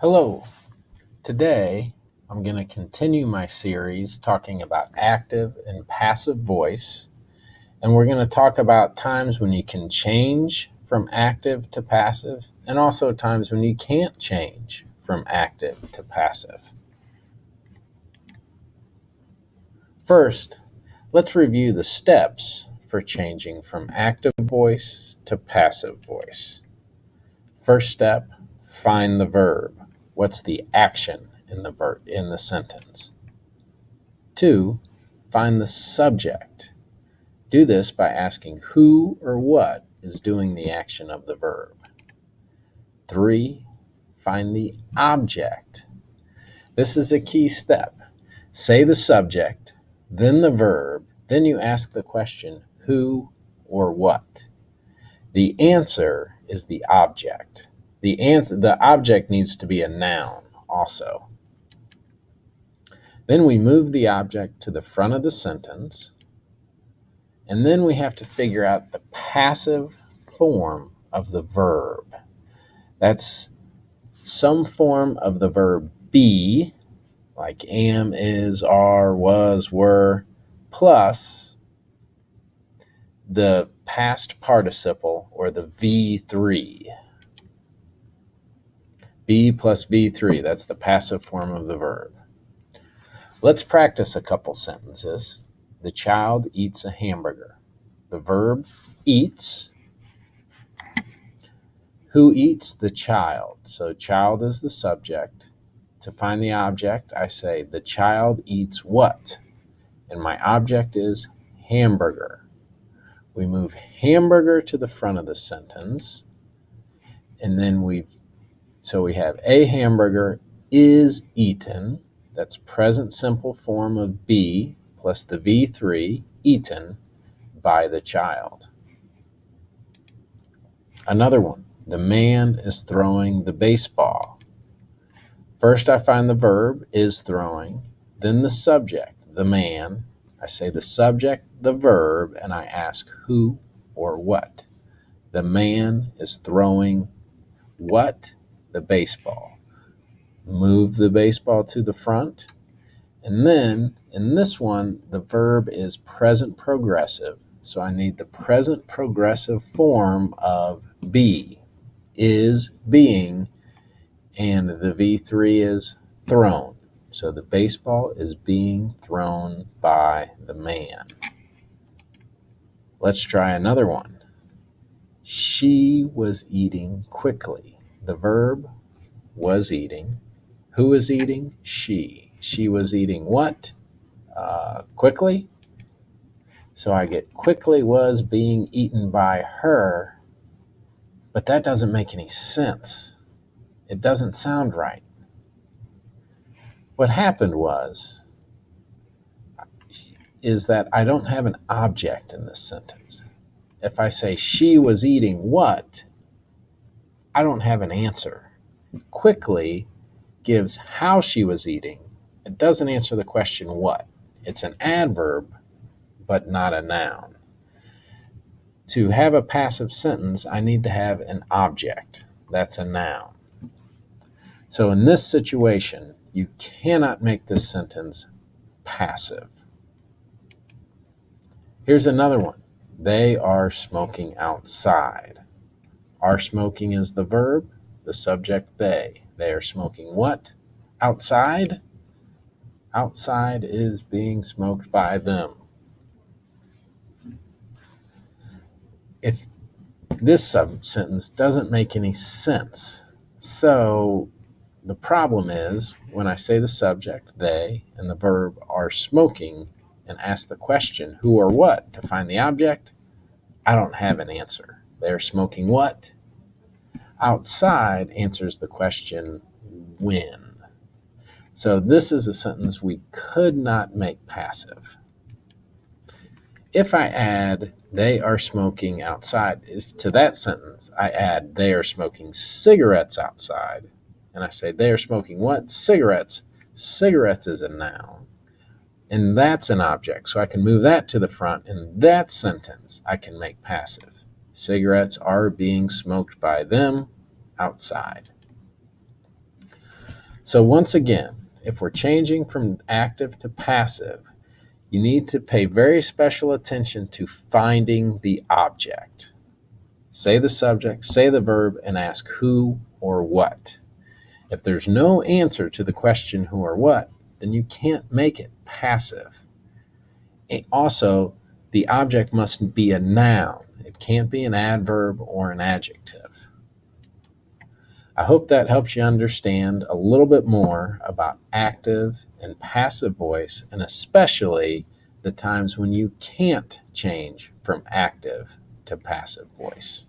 Hello. Today, I'm going to continue my series talking about active and passive voice. And we're going to talk about times when you can change from active to passive and also times when you can't change from active to passive. First, let's review the steps for changing from active voice to passive voice. First step, find the verb. What's the action in the sentence? 2, find the subject. Do this by asking who or what is doing the action of the verb. 3, find the object. This is a key step. Say the subject, then the verb, then you ask the question who or what. The answer is the object. The object needs to be a noun also. Then we move the object to the front of the sentence, and then we have to figure out the passive form of the verb. That's some form of the verb be, like am, is, are, was, were, plus the past participle, or the V3. Be plus V3, that's the passive form of the verb. Let's practice a couple sentences. The child eats a hamburger. The verb eats. Who eats? The child. So child is the subject. To find the object, I say the child eats what? And my object is hamburger. We move hamburger to the front of the sentence. And then we have a hamburger is eaten. That's present simple form of be plus the V3, eaten by the child. Another one, the man is throwing the baseball. First, I find the verb is throwing, then the subject, the man. I say the subject, the verb, and I ask who or what. The man is throwing what? The baseball. Move the baseball to the front. And then in this one, the verb is present progressive. So I need the present progressive form of be, is being, and the V3 is thrown. So the baseball is being thrown by the man. Let's try another one. She was eating quickly. The verb was eating. Who is eating? She. She was eating what? Quickly. So I get quickly was being eaten by her, but that doesn't make any sense. It doesn't sound right. What happened is that I don't have an object in this sentence. If I say she was eating what, I don't have an answer. Quickly gives how she was eating. It doesn't answer the question what. It's an adverb, but not a noun. To have a passive sentence, I need to have an object. That's a noun. So in this situation, you cannot make this sentence passive. Here's another one. They are smoking outside. Are smoking is the verb, the subject they. They are smoking what? Outside? Outside is being smoked by them. If this sentence doesn't make any sense, so the problem is when I say the subject, they, and the verb are smoking, and ask the question, who or what, to find the object, I don't have an answer. They're smoking what? Outside answers the question, when. So this is a sentence we could not make passive. If I add, they are smoking outside, if to that sentence I add, they are smoking cigarettes outside, and I say, they are smoking what? Cigarettes. Cigarettes is a noun. And that's an object. So I can move that to the front. In that sentence, I can make passive. Cigarettes are being smoked by them outside. So once again, if we're changing from active to passive, you need to pay very special attention to finding the object. Say the subject, say the verb, and ask who or what. If there's no answer to the question who or what, then you can't make it passive. Also, the object must be a noun. It can't be an adverb or an adjective. I hope that helps you understand a little bit more about active and passive voice, and especially the times when you can't change from active to passive voice.